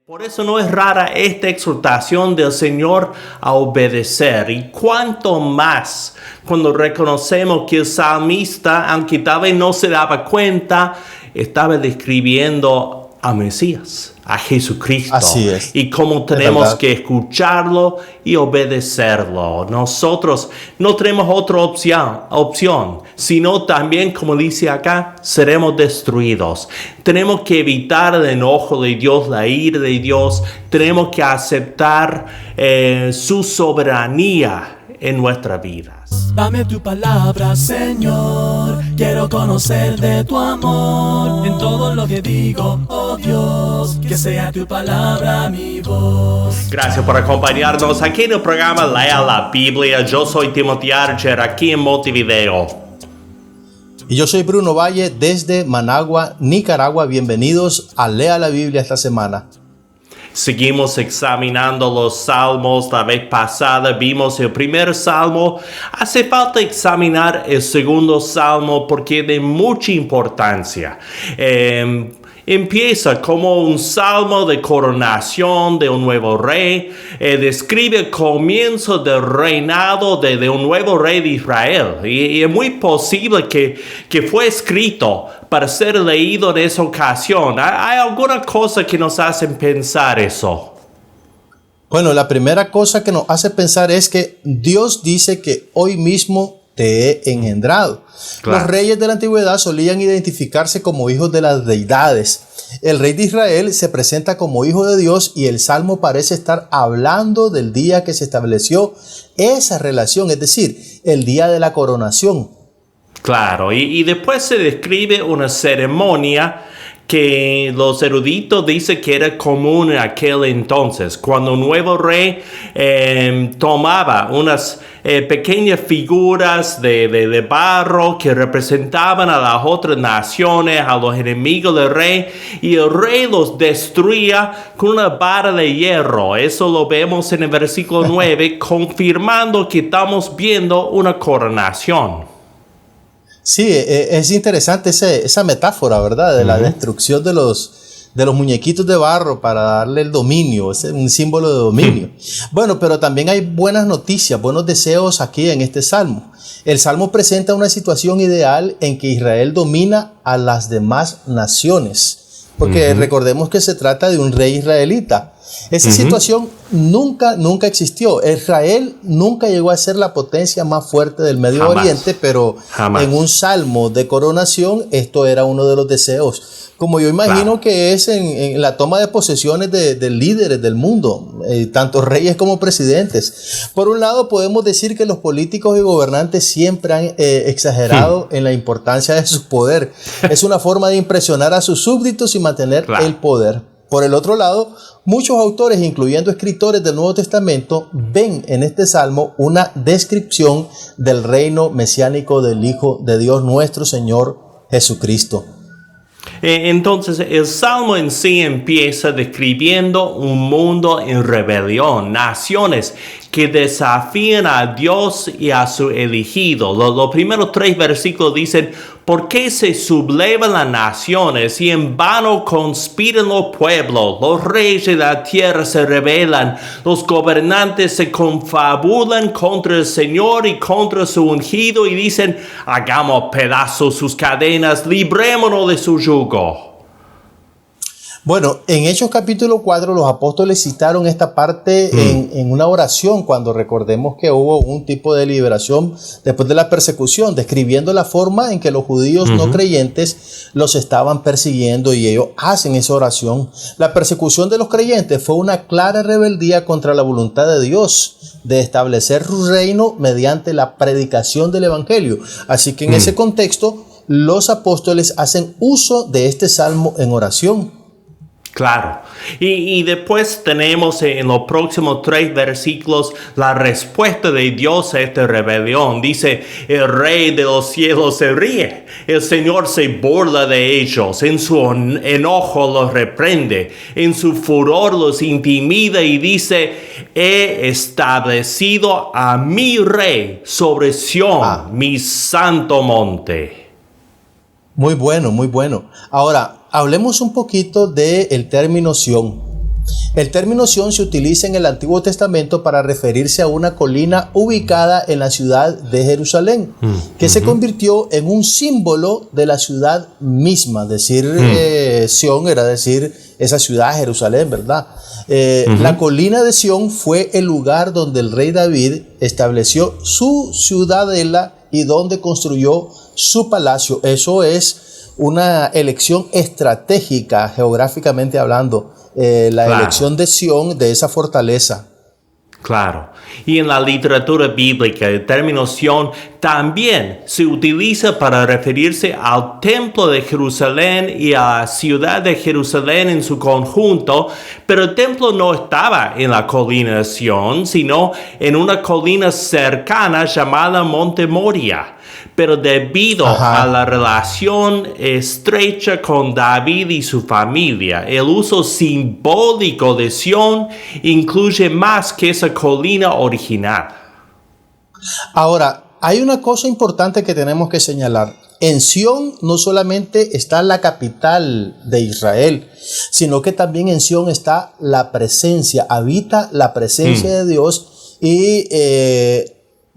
Por eso no es rara esta exhortación del Señor a obedecer. Y cuanto más cuando reconocemos que el salmista, aunque tal vez no se daba cuenta, estaba describiendo a Mesías, a Jesucristo. Así es. Y cómo tenemos que escucharlo y obedecerlo. Nosotros no tenemos otra opción, sino también, como dice acá, seremos destruidos. Tenemos que evitar el enojo de Dios, la ira de Dios. Tenemos que aceptar su soberanía en nuestras vidas. Dame tu palabra, Señor. Quiero conocer de tu amor en todo lo que digo, oh Dios. Que sea tu palabra mi voz. Gracias por acompañarnos aquí en el programa Lea la Biblia. Yo soy Timothy Archer, aquí en Montevideo. Y yo soy Bruno Valle desde Managua, Nicaragua. Bienvenidos a Lea la Biblia esta semana. Seguimos examinando los salmos. La vez pasada vimos el primer salmo. Hace falta examinar el segundo salmo porque es de mucha importancia. Empieza como un salmo de coronación de un nuevo rey. Describe el comienzo del reinado de un nuevo rey de Israel. Y es muy posible que fue escrito para ser leído en esa ocasión. ¿Hay alguna cosa que nos hace pensar eso? Bueno, la primera cosa que nos hace pensar es que Dios dice que hoy mismo te he engendrado. Claro. Los reyes de la antigüedad solían identificarse como hijos de las deidades. El rey de Israel se presenta como hijo de Dios y el salmo parece estar hablando del día que se estableció esa relación, es decir, el día de la coronación. Claro, y después se describe una ceremonia que los eruditos dicen que era común en aquel entonces, cuando un nuevo rey tomaba unas pequeñas figuras de barro que representaban a las otras naciones, a los enemigos del rey, y el rey los destruía con una vara de hierro. Eso lo vemos en el versículo 9, confirmando que estamos viendo una coronación. Sí, es interesante esa metáfora, ¿verdad? De la destrucción de los muñequitos de barro para darle el dominio, es un símbolo de dominio. Bueno, pero también hay buenas noticias, buenos deseos aquí en este salmo. El salmo presenta una situación ideal en que Israel domina a las demás naciones, porque recordemos que se trata de un rey israelita. Esa situación nunca existió. Israel nunca llegó a ser la potencia más fuerte del Medio Oriente, pero en un salmo de coronación esto era uno de los deseos. Como yo imagino que es en la toma de posesiones de líderes del mundo, tanto reyes como presidentes. Por un lado podemos decir que los políticos y gobernantes siempre han exagerado en la importancia de su poder. Es una forma de impresionar a sus súbditos y mantener el poder. Por el otro lado, muchos autores, incluyendo escritores del Nuevo Testamento, ven en este salmo una descripción del reino mesiánico del Hijo de Dios, nuestro Señor Jesucristo. Entonces, el salmo en sí empieza describiendo un mundo en rebelión, naciones que desafían a Dios y a su elegido. Los primeros 3 versículos dicen: ¿por qué se sublevan las naciones y en vano conspiran los pueblos? Los reyes de la tierra se rebelan, los gobernantes se confabulan contra el Señor y contra su ungido y dicen: hagamos pedazos sus cadenas, librémonos de su yugo. Bueno, en Hechos capítulo 4 los apóstoles citaron esta parte en una oración cuando recordemos que hubo un tipo de liberación después de la persecución, describiendo la forma en que los judíos no creyentes los estaban persiguiendo, y ellos hacen esa oración. La persecución de los creyentes fue una clara rebeldía contra la voluntad de Dios de establecer su reino mediante la predicación del evangelio. Así que en ese contexto los apóstoles hacen uso de este salmo en oración. Claro. Y después tenemos en los próximos 3 versículos la respuesta de Dios a esta rebelión. Dice: el rey de los cielos se ríe, el Señor se burla de ellos, en su enojo los reprende, en su furor los intimida y dice: he establecido a mi rey sobre Sión, mi santo monte. Muy bueno, muy bueno. Ahora, hablemos un poquito del término Sión. El término Sión se utiliza en el Antiguo Testamento para referirse a una colina ubicada en la ciudad de Jerusalén, que se convirtió en un símbolo de la ciudad misma. Decir Sión era decir esa ciudad, Jerusalén, ¿verdad? La colina de Sión fue el lugar donde el rey David estableció su ciudadela y donde construyó su palacio. Eso es una elección estratégica, geográficamente hablando. La elección de Sión, de esa fortaleza. Claro. Y en la literatura bíblica, el término Sión también se utiliza para referirse al templo de Jerusalén y a la ciudad de Jerusalén en su conjunto, pero el templo no estaba en la colina de Sión, sino en una colina cercana llamada Monte Moria. Pero debido a la relación estrecha con David y su familia, el uso simbólico de Sión incluye más que esa colina original. Ahora, hay una cosa importante que tenemos que señalar. En Sión no solamente está la capital de Israel, sino que también en Sión está la presencia, habita la presencia de Dios y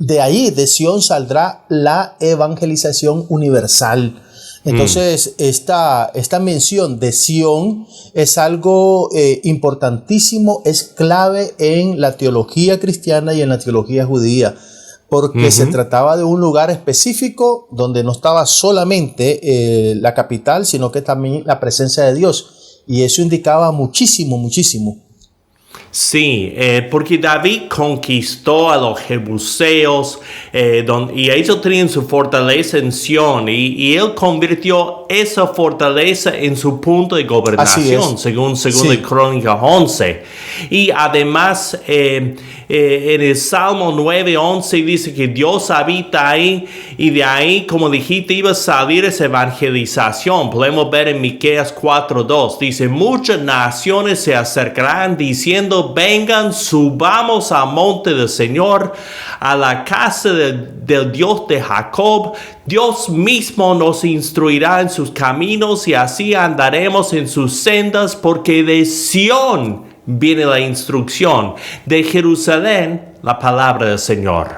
de ahí, de Sión, saldrá la evangelización universal. Entonces, esta mención de Sión es algo importantísimo, es clave en la teología cristiana y en la teología judía, porque se trataba de un lugar específico donde no estaba solamente la capital, sino que también la presencia de Dios. Y eso indicaba muchísimo, muchísimo. Sí, porque David conquistó a los jebuseos y ellos tenían su fortaleza en Sión y él convirtió esa fortaleza en su punto de gobernación, según Crónicas 11. Y además en el Salmo 9:11 dice que Dios habita ahí y de ahí, como dijiste, iba a salir esa evangelización. Podemos ver en Miqueas 4:2, dice, muchas naciones se acercarán diciendo, vengan, subamos al monte del Señor, a la casa del Dios de Jacob. Dios mismo nos instruirá en sus caminos y así andaremos en sus sendas, porque de Sión viene la instrucción, de Jerusalén la palabra del Señor.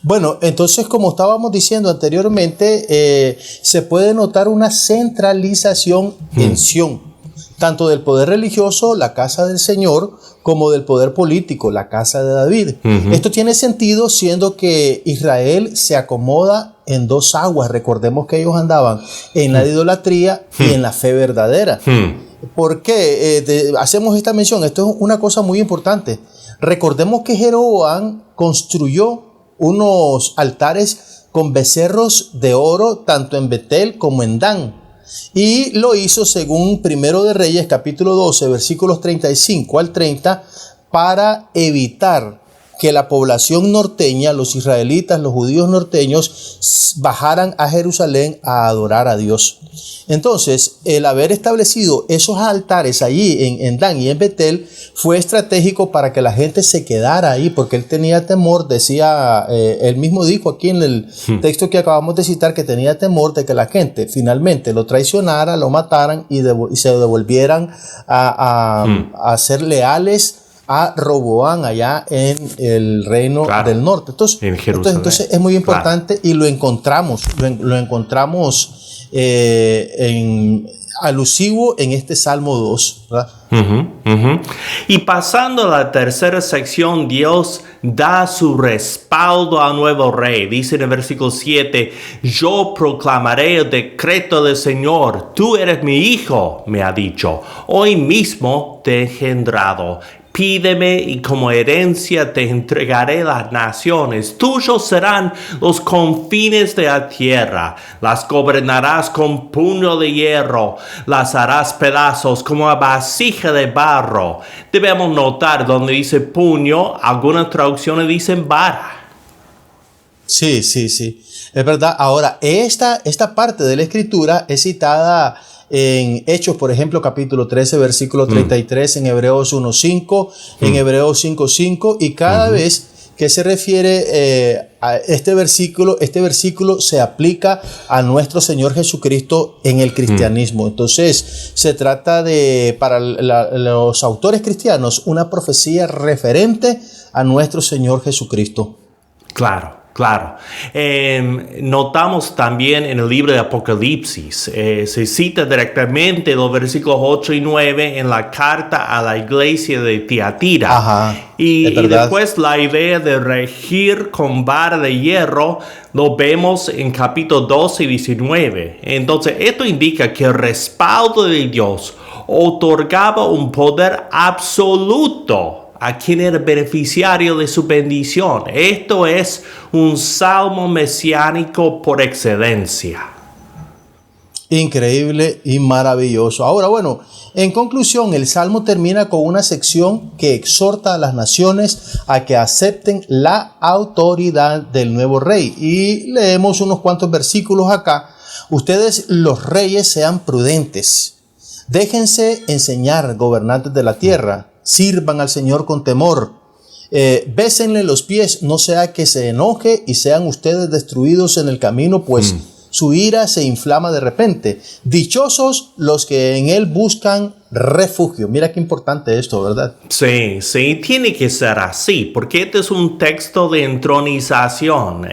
Bueno, entonces, como estábamos diciendo anteriormente, se puede notar una centralización en Sión, tanto del poder religioso, la casa del Señor, como del poder político, la casa de David. Esto tiene sentido siendo que Israel se acomoda en dos aguas. Recordemos que ellos andaban en la idolatría y en la fe verdadera. ¿Por qué hacemos esta mención? Esto es una cosa muy importante. Recordemos que Jeroboam construyó unos altares con becerros de oro, tanto en Betel como en Dan. Y lo hizo según Primero de Reyes, capítulo 12, versículos 35 al 30, para evitar que la población norteña, los israelitas, los judíos norteños, bajaran a Jerusalén a adorar a Dios. Entonces, el haber establecido esos altares allí en Dan y en Betel fue estratégico para que la gente se quedara ahí, porque él tenía temor, decía, él mismo dijo aquí en el texto que acabamos de citar, que tenía temor de que la gente finalmente lo traicionara, lo mataran y se devolvieran a ser leales a Roboam allá en el reino del norte. Entonces es muy importante y lo encontramos alusivo en este Salmo 2, ¿verdad? Y pasando a la tercera sección, Dios da su respaldo al nuevo rey. Dice en el versículo 7, yo proclamaré el decreto del Señor. Tú eres mi hijo, me ha dicho. Hoy mismo te he engendrado. Pídeme y como herencia te entregaré las naciones. Tuyos serán los confines de la tierra. Las gobernarás con puño de hierro. Las harás pedazos como a vasija de barro. Debemos notar donde dice puño, algunas traducciones dicen vara. Sí. Es verdad. Ahora, esta parte de la escritura es citada en Hechos, por ejemplo, capítulo 13, versículo 33, en Hebreos 1:5, en Hebreos 5:5, y cada vez que se refiere a este versículo. Este versículo se aplica a nuestro Señor Jesucristo en el cristianismo. Entonces, se trata de, para los autores cristianos, una profecía referente a nuestro Señor Jesucristo. Claro. Claro. Notamos también en el libro de Apocalipsis, se cita directamente los versículos 8 y 9 en la carta a la iglesia de Tiatira. Ajá, y después la idea de regir con vara de hierro lo vemos en capítulo 12 y 19. Entonces, esto indica que el respaldo de Dios otorgaba un poder absoluto a quien era beneficiario de su bendición. Esto es un salmo mesiánico por excelencia. Increíble y maravilloso. Ahora, bueno, en conclusión, el Salmo termina con una sección que exhorta a las naciones a que acepten la autoridad del nuevo rey. Y leemos unos cuantos versículos acá. Ustedes, los reyes, sean prudentes. Déjense enseñar, gobernantes de la tierra. Sirvan al Señor con temor. Bésenle los pies, no sea que se enoje y sean ustedes destruidos en el camino, pues su ira se inflama de repente. Dichosos los que en él buscan refugio. Mira qué importante esto, ¿verdad? Sí, tiene que ser así, porque este es un texto de entronización.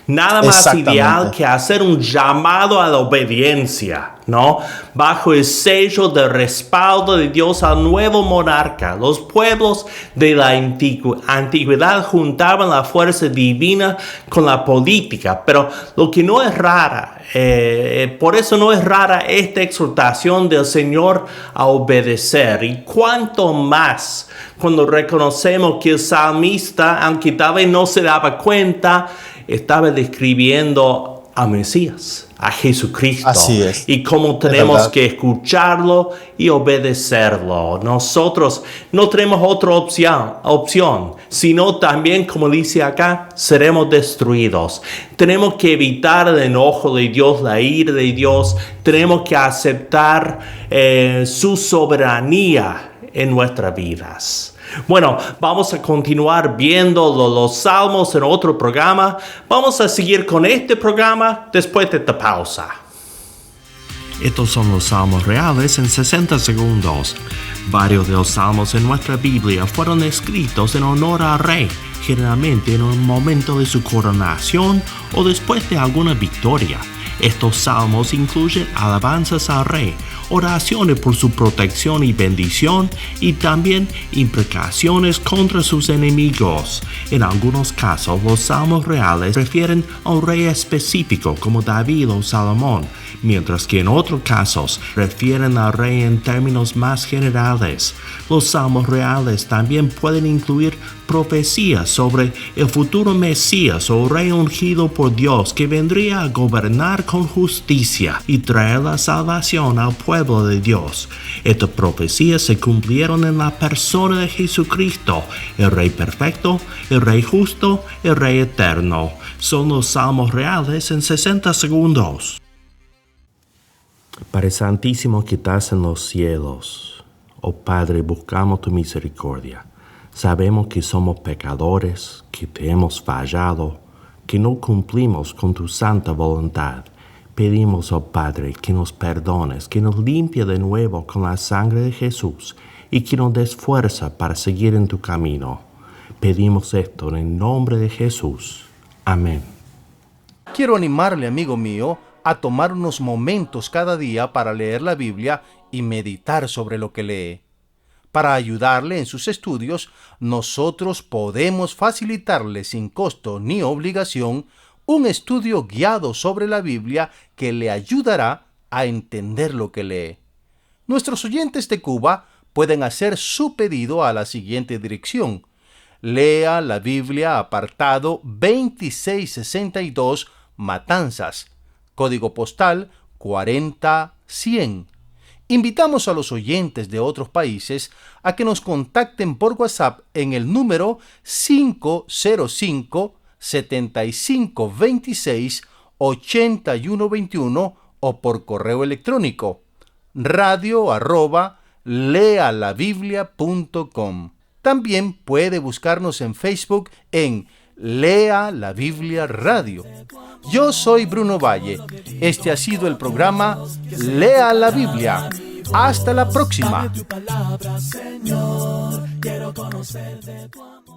Nada más ideal que hacer un llamado a la obediencia, ¿no? Bajo el sello de respaldo de Dios al nuevo monarca. Los pueblos de la antigüedad juntaban la fuerza divina con la política, pero lo que no es rara, por eso no es rara esta exhortación del Señor a obedecer. Y cuanto más cuando reconocemos que el salmista, aunque tal vez no se daba cuenta, estaba describiendo a Mesías, a Jesucristo. Así es. Y cómo tenemos que escucharlo y obedecerlo. Nosotros no tenemos otra opción, sino también, como dice acá, seremos destruidos. Tenemos que evitar el enojo de Dios, la ira de Dios. Tenemos que aceptar su soberanía en nuestras vidas. Bueno, vamos a continuar viendo los salmos en otro programa. Vamos a seguir con este programa después de esta pausa. Estos son los salmos reales en 60 segundos. Varios de los salmos en nuestra Biblia fueron escritos en honor al rey, generalmente en un momento de su coronación o después de alguna victoria. Estos salmos incluyen alabanzas al rey, oraciones por su protección y bendición y también imprecaciones contra sus enemigos. En algunos casos, los salmos reales refieren a un rey específico como David o Salomón, mientras que en otros casos refieren al rey en términos más generales. Los salmos reales también pueden incluir profecías sobre el futuro Mesías o rey ungido por Dios que vendría a gobernar con justicia y traer la salvación al pueblo de Dios. Estas profecías se cumplieron en la persona de Jesucristo, el Rey perfecto, el Rey justo, el Rey eterno. Son los salmos reales en 60 segundos. Padre Santísimo que estás en los cielos, oh Padre, buscamos tu misericordia. Sabemos que somos pecadores, que te hemos fallado, que no cumplimos con tu santa voluntad. Pedimos, oh Padre, que nos perdones, que nos limpie de nuevo con la sangre de Jesús y que nos des fuerza para seguir en tu camino. Pedimos esto en el nombre de Jesús. Amén. Quiero animarle, amigo mío, a tomar unos momentos cada día para leer la Biblia y meditar sobre lo que lee. Para ayudarle en sus estudios, nosotros podemos facilitarle sin costo ni obligación un estudio guiado sobre la Biblia que le ayudará a entender lo que lee. Nuestros oyentes de Cuba pueden hacer su pedido a la siguiente dirección: Lea la Biblia, apartado 2662, Matanzas, código postal 40100. Invitamos a los oyentes de otros países a que nos contacten por WhatsApp en el número 505-7526-8121 o por correo electrónico radio@lealabiblia.com. También puede buscarnos en Facebook en Lea la Biblia Radio. Yo soy Bruno Valle. Este ha sido el programa Lea la Biblia. Hasta la próxima. Dame tu palabra, Señor. Quiero conocer de tu amor.